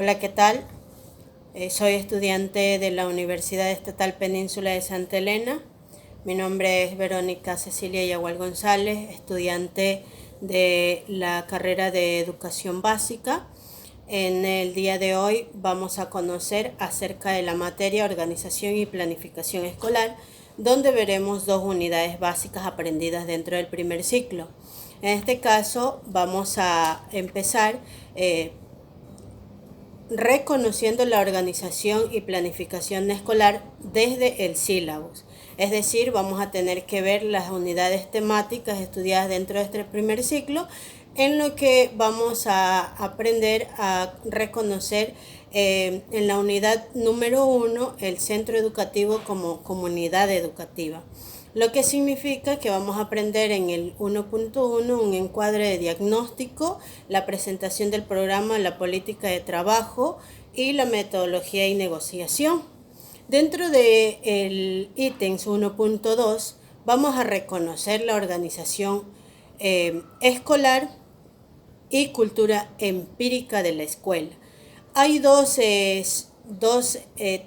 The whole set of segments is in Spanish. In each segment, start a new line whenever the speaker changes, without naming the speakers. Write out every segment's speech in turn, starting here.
Hola, ¿qué tal? Soy estudiante de la Universidad Estatal Península de Santa Elena. Mi nombre es Verónica Cecilia Yagual González, estudiante de la carrera de Educación Básica. En el día de hoy vamos a conocer acerca de la materia Organización y Planificación Escolar, donde veremos dos unidades básicas aprendidas dentro del primer ciclo. En este caso vamos a empezar reconociendo la organización y planificación escolar desde el sílabus. Es decir, vamos a tener que ver las unidades temáticas estudiadas dentro de este primer ciclo, en lo que vamos a aprender a reconocer en la unidad número 1 el centro educativo como comunidad educativa. Lo que significa que vamos a aprender en el 1.1 un encuadre de diagnóstico, la presentación del programa, la política de trabajo y la metodología y negociación. Dentro del ítems 1.2 vamos a reconocer la organización escolar y cultura empírica de la escuela. Hay dos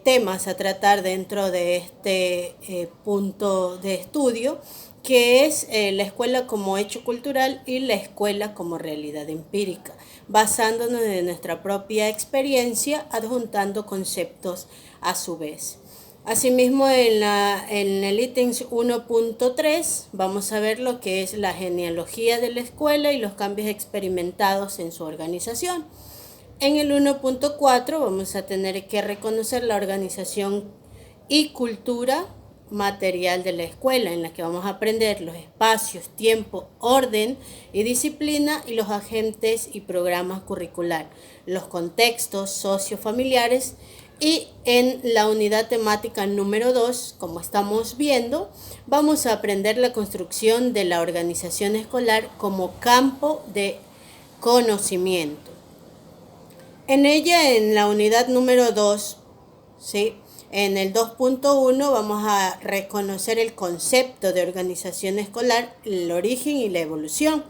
temas a tratar dentro de este punto de estudio, que es la escuela como hecho cultural y la escuela como realidad empírica, basándonos en nuestra propia experiencia, adjuntando conceptos a su vez. Asimismo, en el ítem 1.3 vamos a ver lo que es la genealogía de la escuela y los cambios experimentados en su organización. En el 1.4 vamos a tener que reconocer la organización y cultura material de la escuela, en la que vamos a aprender los espacios, tiempo, orden y disciplina y los agentes y programas curriculares, los contextos sociofamiliares. Y en la unidad temática número 2, como estamos viendo, vamos a aprender la construcción de la organización escolar como campo de conocimiento. En ella, en la unidad número 2, ¿sí? En el 2.1 vamos a reconocer el concepto de organización escolar, el origen y la evolución.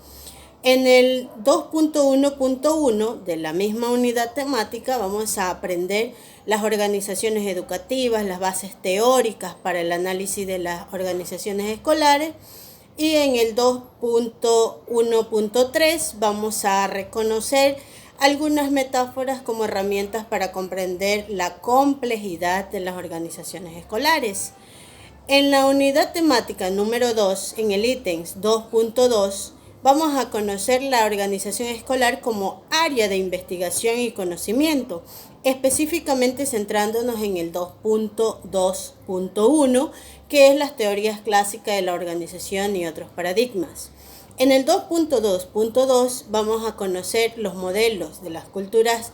En el 2.1.1 de la misma unidad temática vamos a aprender las organizaciones educativas, las bases teóricas para el análisis de las organizaciones escolares. Y en el 2.1.3 vamos a reconocer algunas metáforas como herramientas para comprender la complejidad de las organizaciones escolares. En la unidad temática número 2, en el ítem 2.2, vamos a conocer la organización escolar como área de investigación y conocimiento, específicamente centrándonos en el 2.2.1, que es las teorías clásicas de la organización y otros paradigmas. En el 2.2.2 vamos a conocer los modelos de las culturas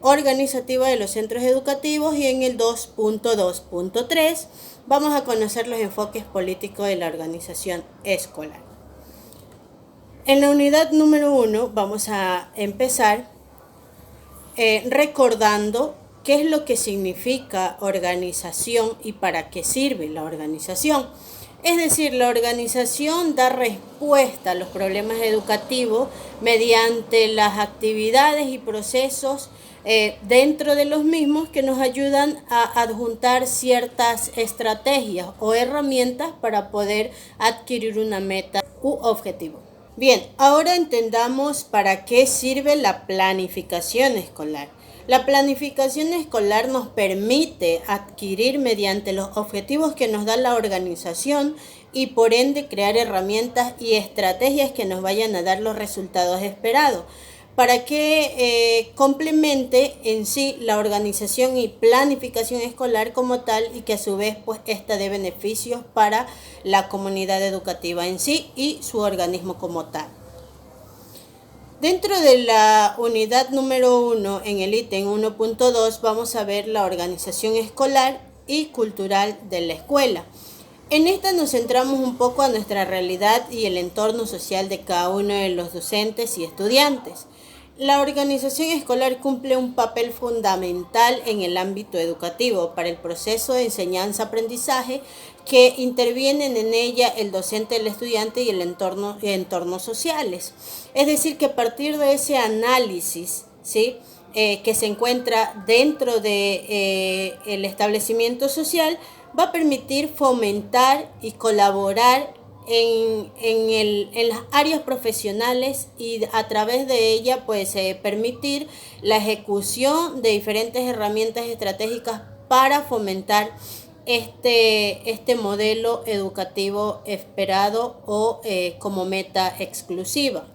organizativas de los centros educativos, y en el 2.2.3 vamos a conocer los enfoques políticos de la organización escolar. En la unidad número 1 vamos a empezar recordando qué es lo que significa organización y para qué sirve la organización. Es decir, la organización da respuesta a los problemas educativos mediante las actividades y procesos dentro de los mismos que nos ayudan a adjuntar ciertas estrategias o herramientas para poder adquirir una meta u objetivo. Bien, ahora entendamos para qué sirve la planificación escolar. La planificación escolar nos permite adquirir mediante los objetivos que nos da la organización y por ende crear herramientas y estrategias que nos vayan a dar los resultados esperados, para que complemente en sí la organización y planificación escolar como tal, y que a su vez pues esta dé beneficios para la comunidad educativa en sí y su organismo como tal. Dentro de la unidad número 1, en el ítem 1.2, vamos a ver la organización escolar y cultural de la escuela. En esta nos centramos un poco a nuestra realidad y el entorno social de cada uno de los docentes y estudiantes. La organización escolar cumple un papel fundamental en el ámbito educativo para el proceso de enseñanza-aprendizaje, que intervienen en ella el docente, el estudiante y el entornos sociales. Es decir, que a partir de ese análisis, ¿sí?, que se encuentra dentro de el establecimiento social va a permitir fomentar y colaborar en las áreas profesionales y a través de ella pues permitir la ejecución de diferentes herramientas estratégicas para fomentar este modelo educativo esperado o como meta exclusiva.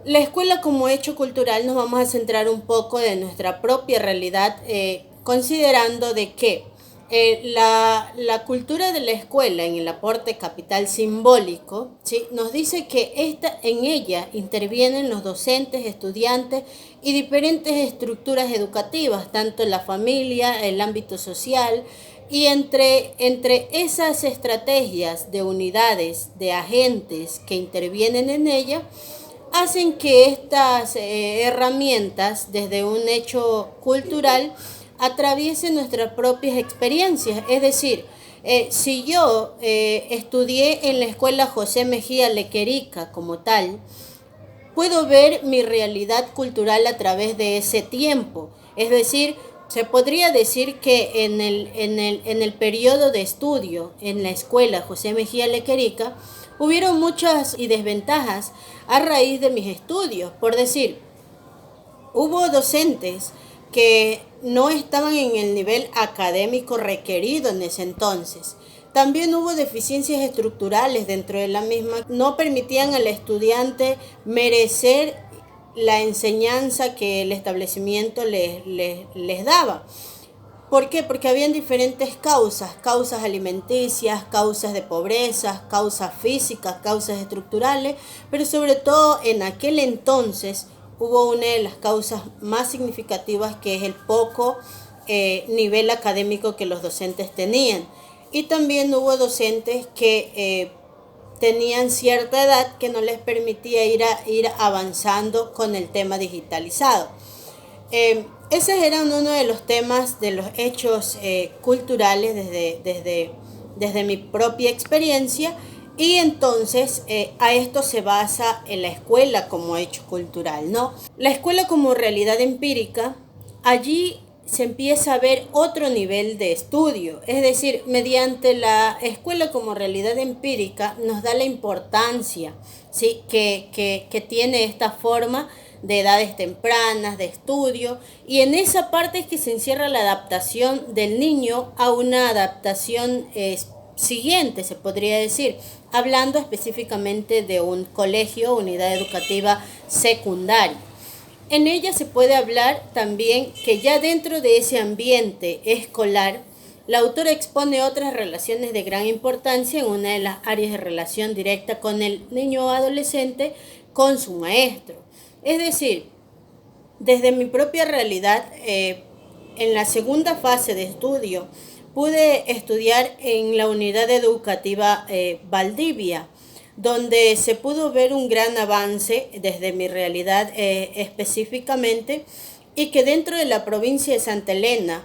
La escuela como hecho cultural nos vamos a centrar un poco de nuestra propia realidad, considerando de que la cultura de la escuela en el aporte capital simbólico, ¿sí?, nos dice que en ella intervienen los docentes, estudiantes y diferentes estructuras educativas, tanto la familia, el ámbito social, y entre esas estrategias de unidades, de agentes que intervienen en ella, hacen que estas herramientas, desde un hecho cultural, atraviesen nuestras propias experiencias. Es decir, si yo estudié en la escuela José Mejía Lequerica como tal, puedo ver mi realidad cultural a través de ese tiempo. Es decir, se podría decir que en el periodo de estudio en la escuela José Mejía Lequerica hubieron muchas y desventajas a raíz de mis estudios. Por decir, hubo docentes que no estaban en el nivel académico requerido en ese entonces. También hubo deficiencias estructurales dentro de la misma, no permitían al estudiante merecer la enseñanza que el establecimiento les daba. ¿Por qué? Porque habían diferentes causas alimenticias, causas de pobreza, causas físicas, causas estructurales, pero sobre todo en aquel entonces hubo una de las causas más significativas, que es el poco nivel académico que los docentes tenían. Y también hubo docentes que tenían cierta edad que no les permitía ir avanzando con el tema digitalizado. Ese era uno de los temas, de los hechos culturales desde mi propia experiencia, y entonces a esto se basa en la escuela como hecho cultural, ¿no? La escuela como realidad empírica, allí se empieza a ver otro nivel de estudio, es decir, mediante la escuela como realidad empírica nos da la importancia, ¿sí?, que tiene esta forma de edades tempranas, de estudio, y en esa parte es que se encierra la adaptación del niño a una adaptación siguiente, se podría decir, hablando específicamente de un colegio, unidad educativa secundaria. En ella se puede hablar también que ya dentro de ese ambiente escolar, la autora expone otras relaciones de gran importancia en una de las áreas de relación directa con el niño o adolescente, con su maestro. Es decir, desde mi propia realidad, en la segunda fase de estudio, pude estudiar en la unidad educativa Valdivia, donde se pudo ver un gran avance desde mi realidad específicamente, y que dentro de la provincia de Santa Elena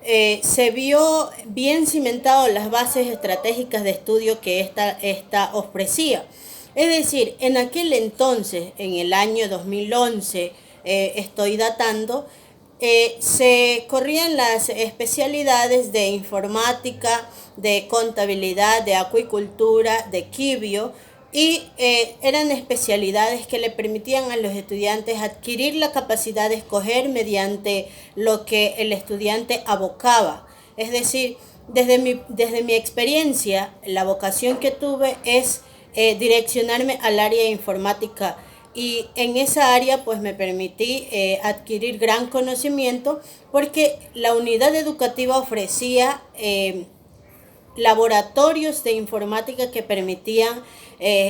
se vio bien cimentado las bases estratégicas de estudio que esta ofrecía. Es decir, en aquel entonces, en el año 2011, estoy datando, se corrían las especialidades de informática, de contabilidad, de acuicultura, de quibio, y eran especialidades que le permitían a los estudiantes adquirir la capacidad de escoger mediante lo que el estudiante abocaba. Es decir, desde mi experiencia, la vocación que tuve es direccionarme al área de informática, y en esa área pues me permití adquirir gran conocimiento, porque la unidad educativa ofrecía laboratorios de informática que permitían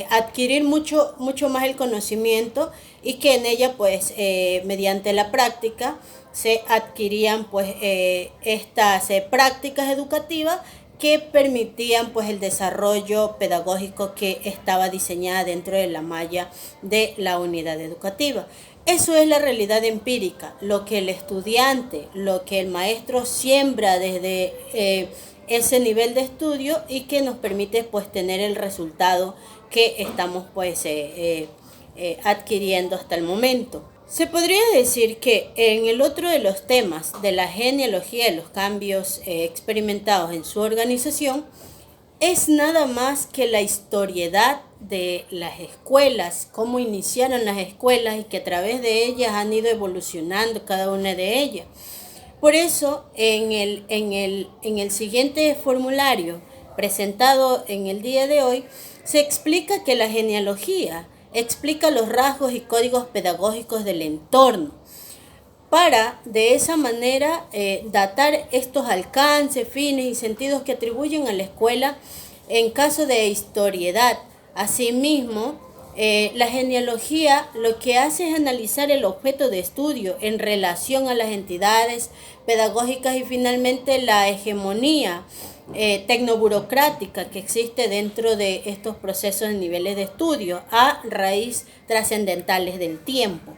adquirir mucho más el conocimiento, y que en ella pues mediante la práctica se adquirían pues estas prácticas educativas que permitían pues el desarrollo pedagógico que estaba diseñada dentro de la malla de la unidad educativa. Eso es la realidad empírica, lo que el estudiante, lo que el maestro siembra desde ese nivel de estudio, y que nos permite pues tener el resultado que estamos pues adquiriendo hasta el momento. Se podría decir que en el otro de los temas de la genealogía de los cambios experimentados en su organización, es nada más que la historiedad de las escuelas, cómo iniciaron las escuelas y que a través de ellas han ido evolucionando cada una de ellas. Por eso, en el siguiente formulario presentado en el día de hoy, se explica que la genealogía explica los rasgos y códigos pedagógicos del entorno, para de esa manera datar estos alcances, fines y sentidos que atribuyen a la escuela en caso de historiedad. Asimismo, la genealogía lo que hace es analizar el objeto de estudio en relación a las entidades pedagógicas y finalmente la hegemonía tecnoburocrática que existe dentro de estos procesos de niveles de estudio a raíz trascendentales del tiempo.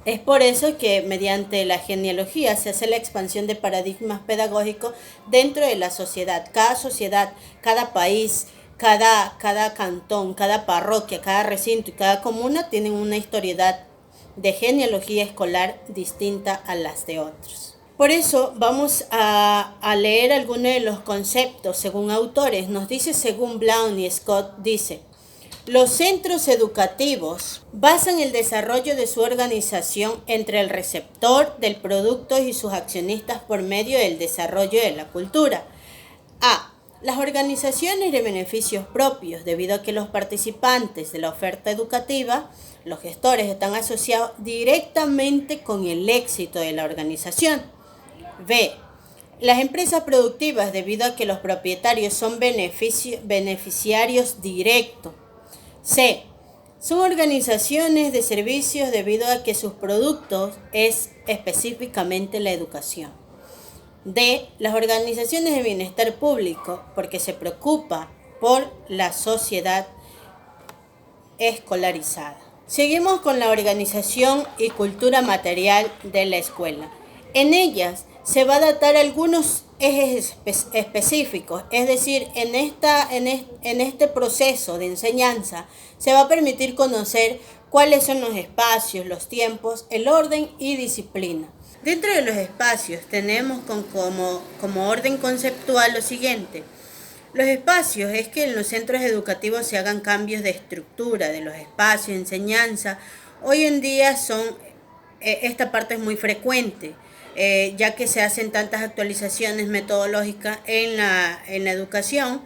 Es por eso que mediante la genealogía se hace la expansión de paradigmas pedagógicos dentro de la sociedad. Cada país, cada cantón, cada parroquia, cada recinto y cada comuna tienen una historiedad de genealogía escolar distinta a las de otros. Por eso vamos a leer algunos de los conceptos según autores. Nos dice, según Brown y Scott, dice: los centros educativos basan el desarrollo de su organización entre el receptor del producto y sus accionistas por medio del desarrollo de la cultura. A. Las organizaciones de beneficios propios, debido a que los participantes de la oferta educativa, los gestores, están asociados directamente con el éxito de la organización. B. Las empresas productivas, debido a que los propietarios son beneficiarios directos. C. Son organizaciones de servicios debido a que sus productos es específicamente la educación. D. Las organizaciones de bienestar público, porque se preocupa por la sociedad escolarizada. Seguimos con la organización y cultura material de la escuela. En ellas se va a datar algunos ejes específicos, es decir, en este proceso de enseñanza se va a permitir conocer cuáles son los espacios, los tiempos, el orden y disciplina. Dentro de los espacios tenemos como orden conceptual lo siguiente. Los espacios es que en los centros educativos se hagan cambios de estructura de los espacios de enseñanza. Hoy en día esta parte es muy frecuente, ya que se hacen tantas actualizaciones metodológicas en la educación,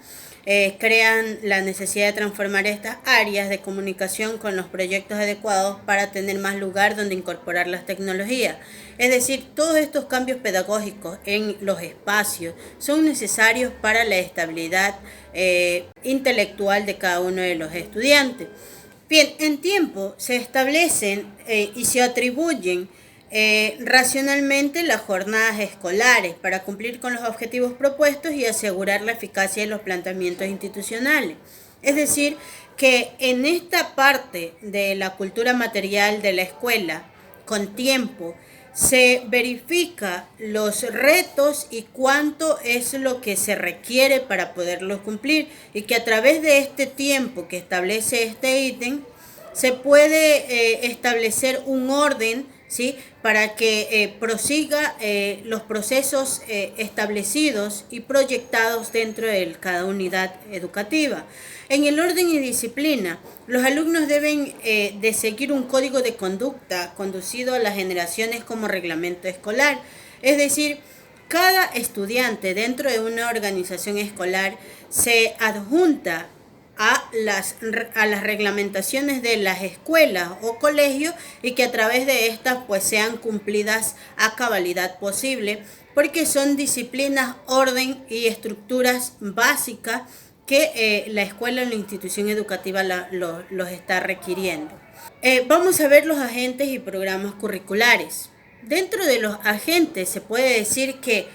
crean la necesidad de transformar estas áreas de comunicación con los proyectos adecuados para tener más lugar donde incorporar las tecnologías. Es decir, todos estos cambios pedagógicos en los espacios son necesarios para la estabilidad intelectual de cada uno de los estudiantes. Bien, en tiempo se establecen y se atribuyen racionalmente las jornadas escolares para cumplir con los objetivos propuestos y asegurar la eficacia de los planteamientos institucionales. Es decir, que en esta parte de la cultura material de la escuela, con tiempo, se verifica los retos y cuánto es lo que se requiere para poderlos cumplir, y que a través de este tiempo que establece este ítem se puede establecer un orden, ¿sí?, para que prosiga los procesos establecidos y proyectados dentro de cada unidad educativa. En el orden y disciplina, los alumnos deben de seguir un código de conducta conducido a las generaciones como reglamento escolar. Es decir, cada estudiante dentro de una organización escolar se adjunta a las reglamentaciones de las escuelas o colegios, y que a través de estas pues sean cumplidas a cabalidad posible, porque son disciplinas, orden y estructuras básicas que la escuela o la institución educativa los está requiriendo. Vamos a ver los agentes y programas curriculares. Dentro de los agentes se puede decir que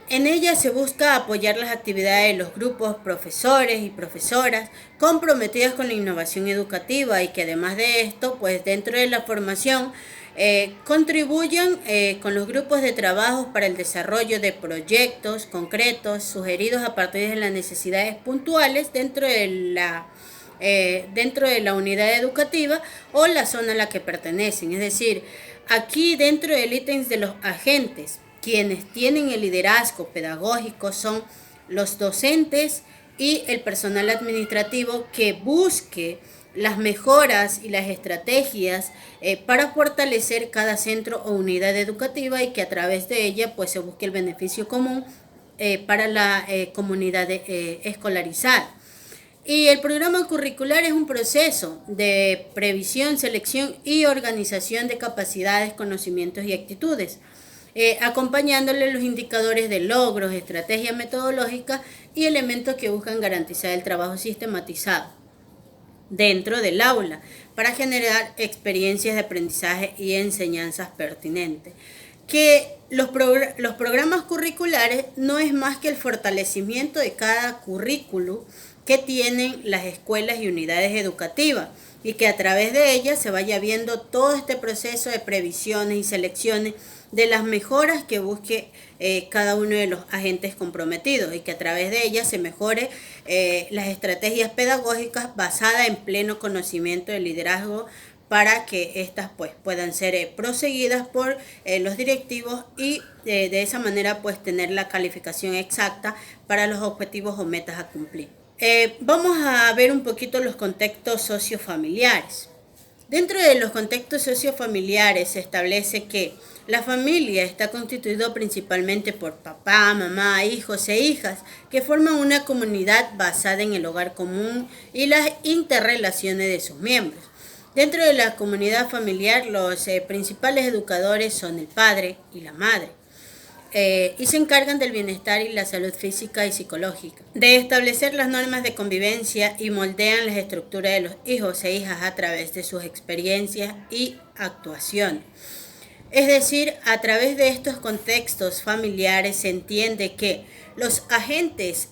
en ella se busca apoyar las actividades de los grupos profesores y profesoras comprometidas con la innovación educativa, y que además de esto, pues dentro de la formación contribuyan con los grupos de trabajo para el desarrollo de proyectos concretos sugeridos a partir de las necesidades puntuales dentro de la dentro de la unidad educativa o la zona a la que pertenecen. Es decir, aquí dentro del ítem de los agentes, quienes tienen el liderazgo pedagógico son los docentes y el personal administrativo que busque las mejoras y las estrategias para fortalecer cada centro o unidad educativa y que a través de ella pues se busque el beneficio común para la comunidad escolarizada. Y el programa curricular es un proceso de previsión, selección y organización de capacidades, conocimientos y actitudes, acompañándole los indicadores de logros, estrategias metodológicas y elementos que buscan garantizar el trabajo sistematizado dentro del aula para generar experiencias de aprendizaje y enseñanzas pertinentes. Que los programas curriculares no es más que el fortalecimiento de cada currículo que tienen las escuelas y unidades educativas y que a través de ellas se vaya viendo todo este proceso de previsiones y selecciones de las mejoras que busque cada uno de los agentes comprometidos y que a través de ellas se mejore las estrategias pedagógicas basadas en pleno conocimiento del liderazgo para que éstas pues puedan ser proseguidas por los directivos y de esa manera pues tener la calificación exacta para los objetivos o metas a cumplir. Vamos a ver un poquito los contextos sociofamiliares. Dentro de los contextos sociofamiliares se establece que la familia está constituida principalmente por papá, mamá, hijos e hijas que forman una comunidad basada en el hogar común y las interrelaciones de sus miembros. Dentro de la comunidad familiar, los principales educadores son el padre y la madre. Y se encargan del bienestar y la salud física y psicológica, de establecer las normas de convivencia y moldean las estructuras de los hijos e hijas a través de sus experiencias y actuaciones. Es decir, a través de estos contextos familiares se entiende que los agentes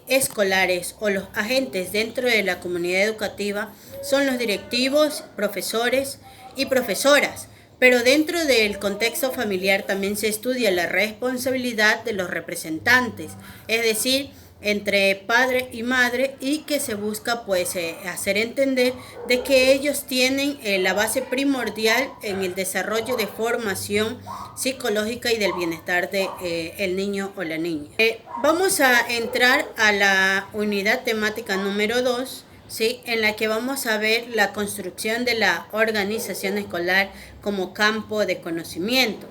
escolares o los agentes dentro de la comunidad educativa son los directivos, profesores y profesoras, pero dentro del contexto familiar también se estudia la responsabilidad de los representantes, es decir, entre padre y madre y que se busca pues hacer entender de que ellos tienen la base primordial en el desarrollo de formación psicológica y del bienestar de el niño o la niña. Vamos a entrar a la unidad temática número 2, ¿sí? En la que vamos a ver la construcción de la organización escolar como campo de conocimiento.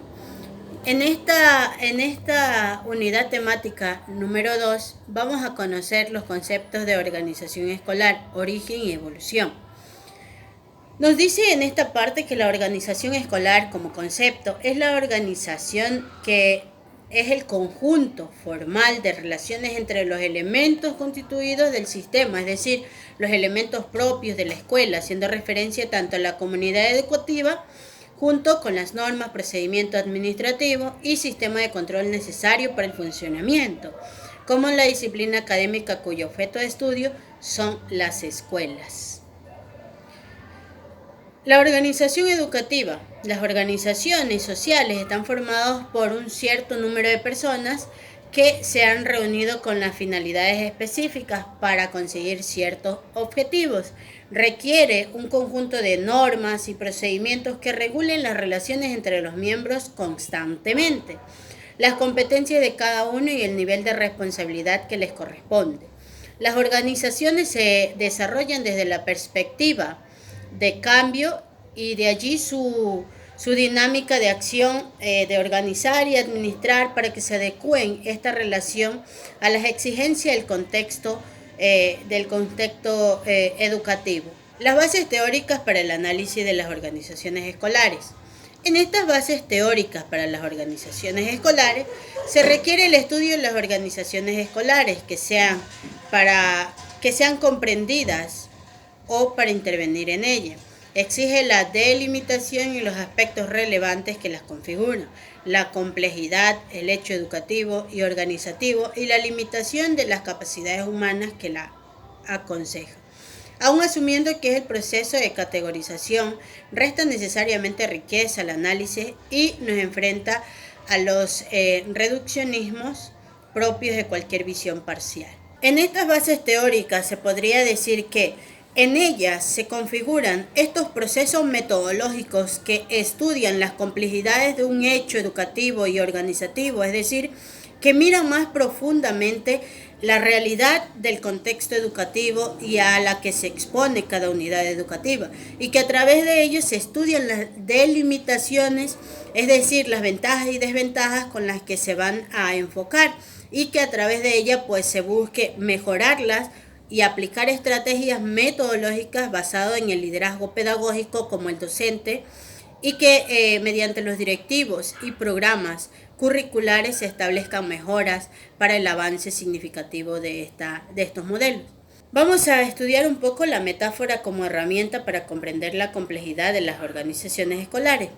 En esta unidad temática número 2 vamos a conocer los conceptos de organización escolar, origen y evolución. Nos dice en esta parte que la organización escolar como concepto es la organización que es el conjunto formal de relaciones entre los elementos constituidos del sistema, es decir, los elementos propios de la escuela, haciendo referencia tanto a la comunidad educativa junto con las normas, procedimientos administrativos y sistema de control necesario para el funcionamiento, como la disciplina académica cuyo objeto de estudio son las escuelas. La organización educativa. Las organizaciones sociales están formadas por un cierto número de personas que se han reunido con las finalidades específicas para conseguir ciertos objetivos. Requiere un conjunto de normas y procedimientos que regulen las relaciones entre los miembros constantemente, las competencias de cada uno y el nivel de responsabilidad que les corresponde. Las organizaciones se desarrollan desde la perspectiva de cambio y de allí su dinámica de acción de organizar y administrar para que se adecúen esta relación a las exigencias del contexto educativo. Las bases teóricas para el análisis de las organizaciones escolares. En estas bases teóricas para las organizaciones escolares se requiere el estudio de las organizaciones escolares que sean comprendidas o para intervenir en ellas. Exige la delimitación y los aspectos relevantes que las configuran, la complejidad, el hecho educativo y organizativo y la limitación de las capacidades humanas que la aconsejan. Aún asumiendo que es el proceso de categorización, resta necesariamente riqueza al análisis y nos enfrenta a los reduccionismos propios de cualquier visión parcial. En estas bases teóricas se podría decir que En ellas se configuran estos procesos metodológicos que estudian las complejidades de un hecho educativo y organizativo, es decir, que miran más profundamente la realidad del contexto educativo y a la que se expone cada unidad educativa, y que a través de ellos se estudian las delimitaciones, es decir, las ventajas y desventajas con las que se van a enfocar, y que a través de ella pues se busque mejorarlas y aplicar estrategias metodológicas basadas en el liderazgo pedagógico como el docente, y que mediante los directivos y programas curriculares se establezcan mejoras para el avance significativo de estos modelos. Vamos a estudiar un poco la metáfora como herramienta para comprender la complejidad de las organizaciones escolares.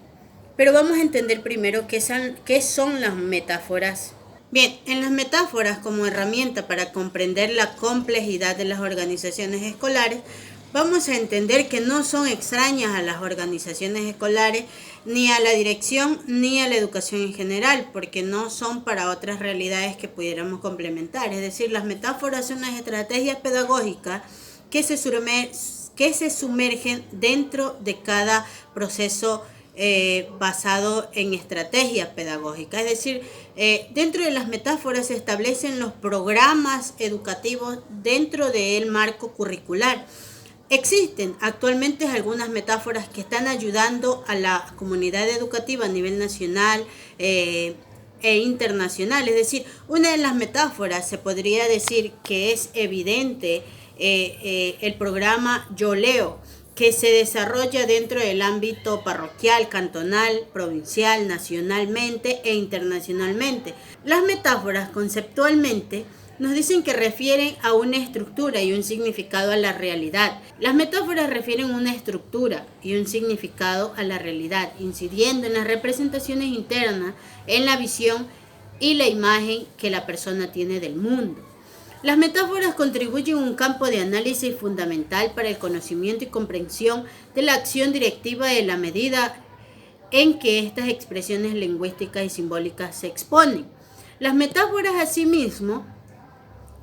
Pero vamos a entender primero qué son las metáforas. Bien, en las metáforas como herramienta para comprender la complejidad de las organizaciones escolares, vamos a entender que no son extrañas a las organizaciones escolares, ni a la dirección, ni a la educación en general, porque no son para otras realidades que pudiéramos complementar. Es decir, las metáforas son unas estrategias pedagógicas que se sumergen dentro de cada proceso basado en estrategia pedagógica. Es decir, dentro de las metáforas se establecen los programas educativos dentro del marco curricular. Existen actualmente algunas metáforas que están ayudando a la comunidad educativa a nivel nacional e internacional. Es decir, una de las metáforas se podría decir que es evidente el programa Yo Leo, que se desarrolla dentro del ámbito parroquial, cantonal, provincial, nacionalmente e internacionalmente. Las metáforas conceptualmente nos dicen que refieren a una estructura y un significado a la realidad. Las metáforas refieren una estructura y un significado a la realidad, incidiendo en las representaciones internas, en la visión y la imagen que la persona tiene del mundo. Las metáforas contribuyen a un campo de análisis fundamental para el conocimiento y comprensión de la acción directiva de la medida en que estas expresiones lingüísticas y simbólicas se exponen. Las metáforas, asimismo,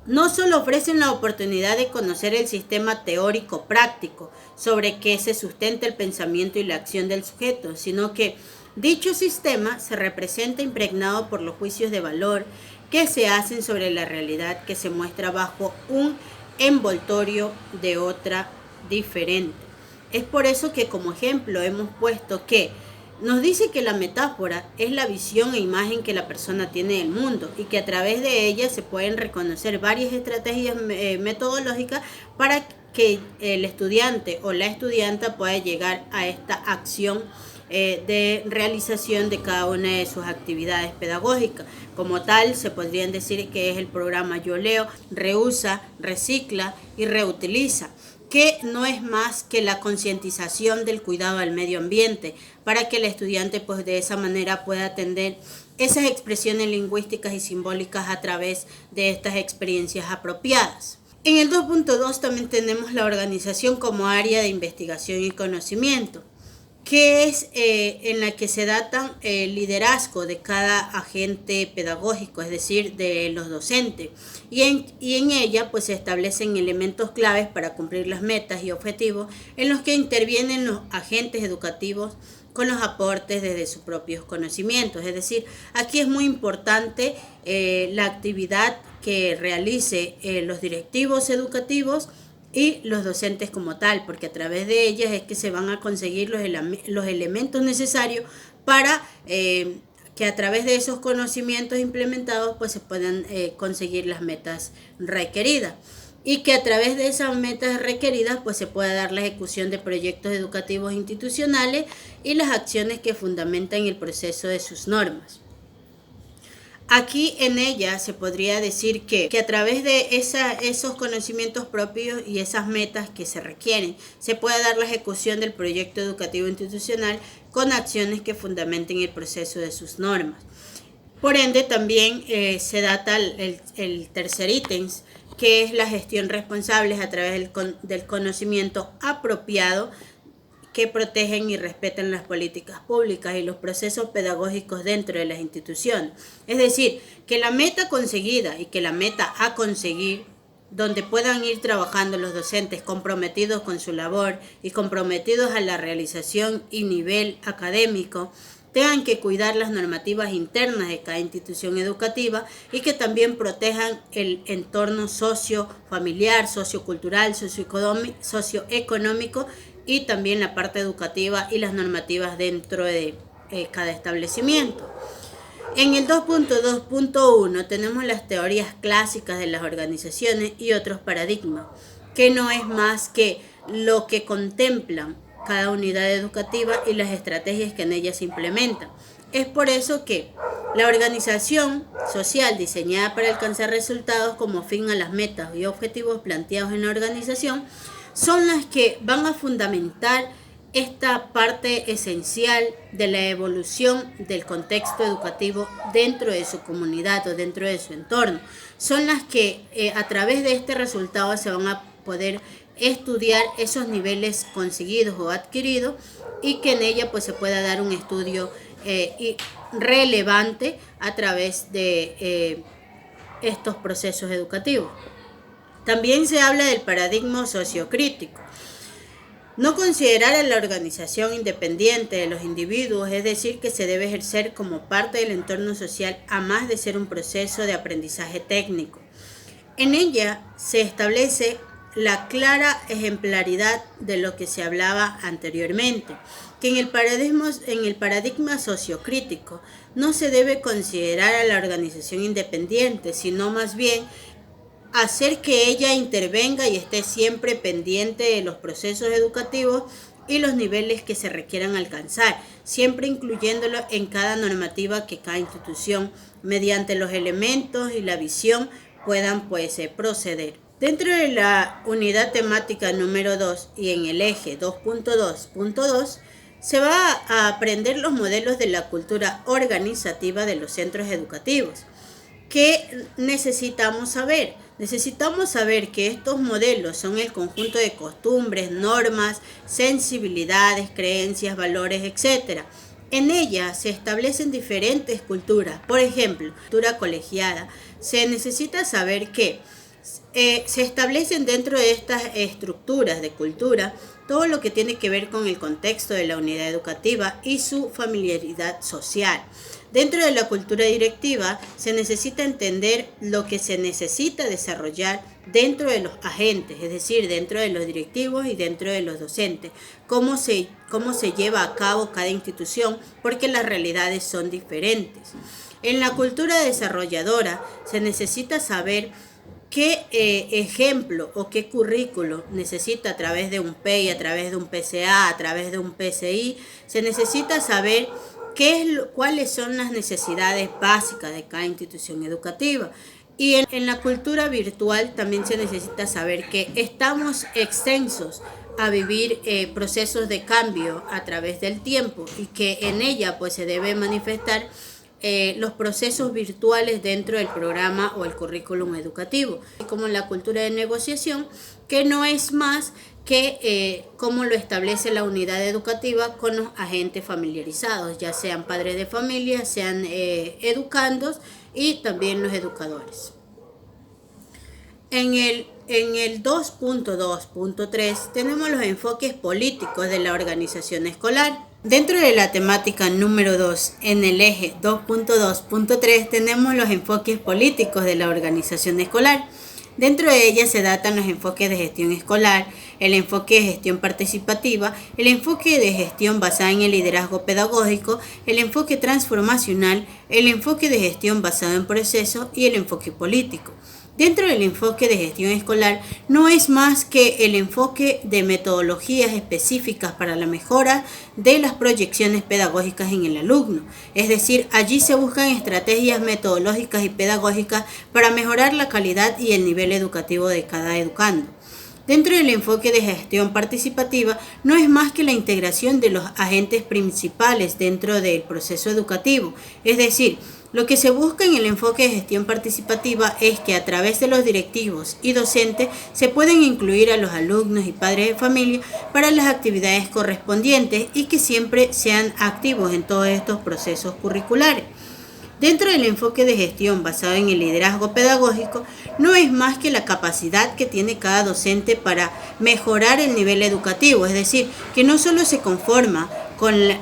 no solo ofrecen la oportunidad de conocer el sistema teórico práctico sobre que se sustenta el pensamiento y la acción del sujeto, sino que dicho sistema se representa impregnado por los juicios de valor que se hacen sobre la realidad que se muestra bajo un envoltorio de otra diferente. Es por eso que como ejemplo hemos puesto que nos dice que la metáfora es la visión e imagen que la persona tiene del mundo, y que a través de ella se pueden reconocer varias estrategias metodológicas para que el estudiante o la estudianta pueda llegar a esta acción de realización de cada una de sus actividades pedagógicas. Como tal, se podrían decir que es el programa Yo Leo, reusa, recicla y reutiliza, que no es más que la concientización del cuidado del medio ambiente, para que el estudiante pues de esa manera pueda atender esas expresiones lingüísticas y simbólicas a través de estas experiencias apropiadas. En el 2.2 también tenemos la organización como área de investigación y conocimiento, que es en la que se datan el liderazgo de cada agente pedagógico, es decir, de los docentes, y en ella pues se establecen elementos claves para cumplir las metas y objetivos en los que intervienen los agentes educativos con los aportes desde sus propios conocimientos. Es decir, aquí es muy importante la actividad que realice los directivos educativos y los docentes como tal, porque a través de ellas es que se van a conseguir los elementos necesarios para que a través de esos conocimientos implementados pues se puedan conseguir las metas requeridas, y que a través de esas metas requeridas pues se pueda dar la ejecución de proyectos educativos institucionales y las acciones que fundamentan el proceso de sus normas. Aquí en ella se podría decir que a través de esos conocimientos propios y esas metas que se requieren, se puede dar la ejecución del proyecto educativo institucional con acciones que fundamenten el proceso de sus normas. Por ende, también se data el tercer ítem, que es la gestión responsable a través del conocimiento apropiado, que protegen y respetan las políticas públicas y los procesos pedagógicos dentro de las instituciones. Es decir, que la meta conseguida y que la meta a conseguir donde puedan ir trabajando los docentes comprometidos con su labor y comprometidos a la realización y nivel académico, tengan que cuidar las normativas internas de cada institución educativa y que también protejan el entorno sociofamiliar, sociocultural, socioeconómico y también la parte educativa y las normativas dentro de cada establecimiento. En el 2.2.1 tenemos las teorías clásicas de las organizaciones y otros paradigmas, que no es más que lo que contemplan cada unidad educativa y las estrategias que en ellas se implementan. Es por eso que la organización social diseñada para alcanzar resultados como fin a las metas y objetivos planteados en la organización son las que van a fundamentar esta parte esencial de la evolución del contexto educativo dentro de su comunidad o dentro de su entorno. Son las que a través de este resultado se van a poder estudiar esos niveles conseguidos o adquiridos y que en ella pues se pueda dar un estudio relevante a través de estos procesos educativos. También se habla del paradigma sociocrítico. No considerar a la organización independiente de los individuos, es decir, que se debe ejercer como parte del entorno social a más de ser un proceso de aprendizaje técnico. En ella se establece la clara ejemplaridad de lo que se hablaba anteriormente, que en el paradigma sociocrítico no se debe considerar a la organización independiente, sino más bien hacer que ella intervenga y esté siempre pendiente de los procesos educativos y los niveles que se requieran alcanzar, siempre incluyéndolo en cada normativa que cada institución, mediante los elementos y la visión, puedan proceder. Dentro de la unidad temática número 2 y en el eje 2.2.2 se va a aprender los modelos de la cultura organizativa de los centros educativos. ¿Qué necesitamos saber? Necesitamos saber que estos modelos son el conjunto de costumbres, normas, sensibilidades, creencias, valores, etc. En ella se establecen diferentes culturas. Por ejemplo, cultura colegiada. Se necesita saber que se establecen dentro de estas estructuras de cultura todo lo que tiene que ver con el contexto de la unidad educativa y su familiaridad social. Dentro de la cultura directiva se necesita entender lo que se necesita desarrollar dentro de los agentes, es decir, dentro de los directivos y dentro de los docentes, cómo se lleva a cabo cada institución, porque las realidades son diferentes. En la cultura desarrolladora se necesita saber qué ejemplo o qué currículo necesita a través de un PEI, a través de un PCA, a través de un PCI. Se necesita saber cuáles son las necesidades básicas de cada institución educativa. Y en la cultura virtual también se necesita saber que estamos extensos a vivir procesos de cambio a través del tiempo y que en ella se debe manifestar los procesos virtuales dentro del programa o el currículum educativo, como la cultura de negociación, que no es más que como lo establece la unidad educativa con los agentes familiarizados, ya sean padres de familia, sean educandos y también los educadores. En el 2.2.3 tenemos los enfoques políticos de la organización escolar. Dentro de la temática número 2, en el eje 2.2.3, tenemos los enfoques políticos de la organización escolar. Dentro de ella se datan los enfoques de gestión escolar, el enfoque de gestión participativa, el enfoque de gestión basada en el liderazgo pedagógico, el enfoque transformacional, el enfoque de gestión basado en procesos y el enfoque político. Dentro del enfoque de gestión escolar no es más que el enfoque de metodologías específicas para la mejora de las proyecciones pedagógicas en el alumno. Es decir, allí se buscan estrategias metodológicas y pedagógicas para mejorar la calidad y el nivel educativo de cada educando. Dentro del enfoque de gestión participativa no es más que la integración de los agentes principales dentro del proceso educativo, es decir, lo que se busca en el enfoque de gestión participativa es que a través de los directivos y docentes se pueden incluir a los alumnos y padres de familia para las actividades correspondientes y que siempre sean activos en todos estos procesos curriculares. Dentro del enfoque de gestión basado en el liderazgo pedagógico, no es más que la capacidad que tiene cada docente para mejorar el nivel educativo, es decir, que no solo se conforma con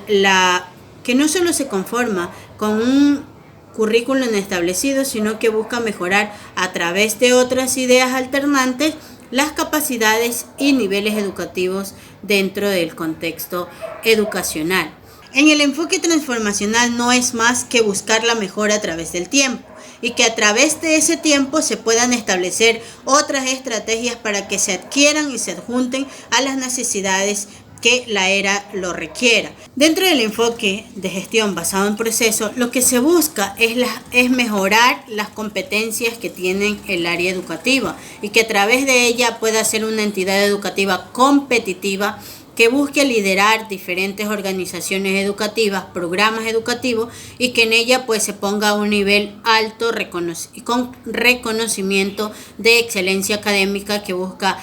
un currículum establecido, sino que busca mejorar a través de otras ideas alternantes las capacidades y niveles educativos dentro del contexto educacional. En el enfoque transformacional no es más que buscar la mejora a través del tiempo y que a través de ese tiempo se puedan establecer otras estrategias para que se adquieran y se adjunten a las necesidades que la era lo requiera. Dentro del enfoque de gestión basado en procesos, lo que se busca es mejorar las competencias que tiene el área educativa y que a través de ella pueda ser una entidad educativa competitiva que busque liderar diferentes organizaciones educativas, programas educativos y que en ella pues se ponga a un nivel alto con reconocimiento de excelencia académica que busca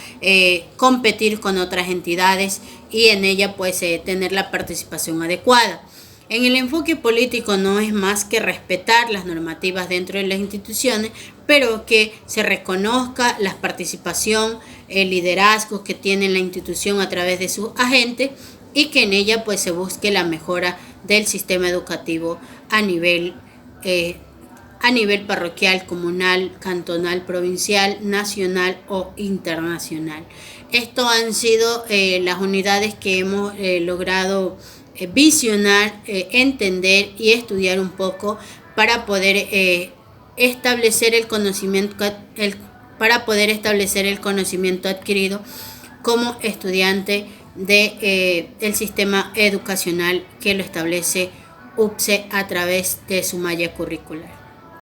competir con otras entidades y en ella pues tener la participación adecuada. En el enfoque político no es más que respetar las normativas dentro de las instituciones, pero que se reconozca la participación, el liderazgo que tiene la institución a través de sus agentes y que en ella pues se busque la mejora del sistema educativo a nivel parroquial, comunal, cantonal, provincial, nacional o internacional. Estos han sido las unidades que hemos logrado visionar, entender y estudiar un poco para poder establecer el conocimiento adquirido como estudiante del sistema educacional que lo establece UPCE a través de su malla curricular.